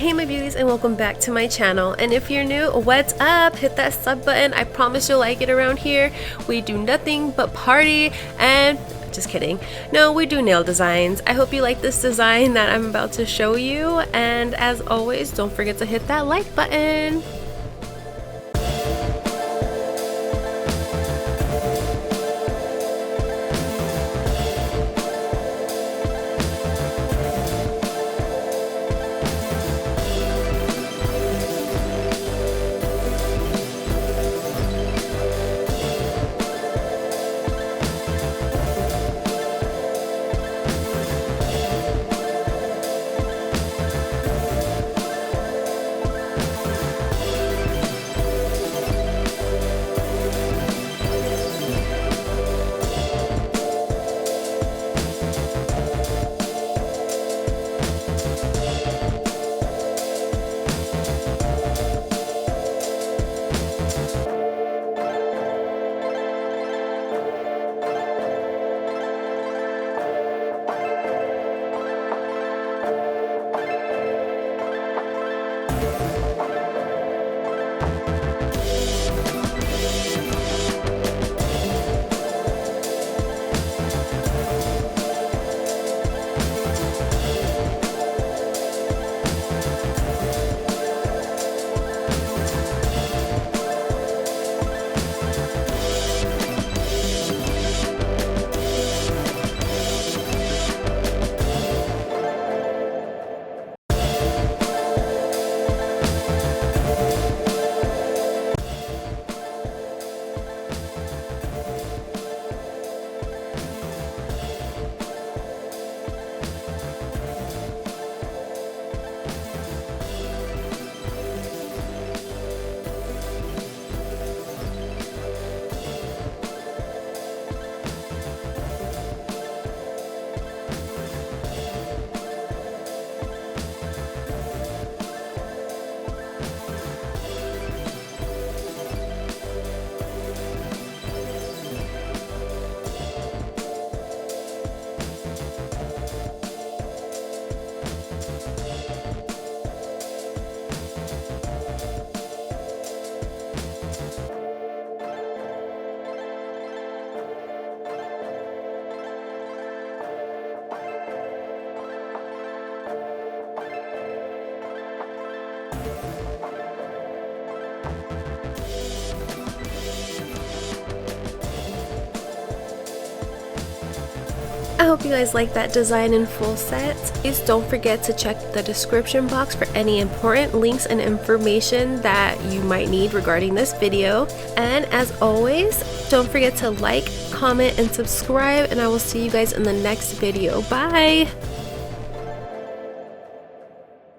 Hey my beauties, and welcome back to my channel. And if you're new, what's up? Hit that sub button. I promise you'll like it around here. We do nothing but party and just kidding. No, we do nail designs. I hope you like this design that I'm about to show you, and as always, don't forget to hit that like button. I hope you guys like that design in full set. Please don't forget to check the description box for any important links and information that you might need regarding this video. And as always, don't forget to like, comment, and subscribe, and I will see you guys in the next video. Bye!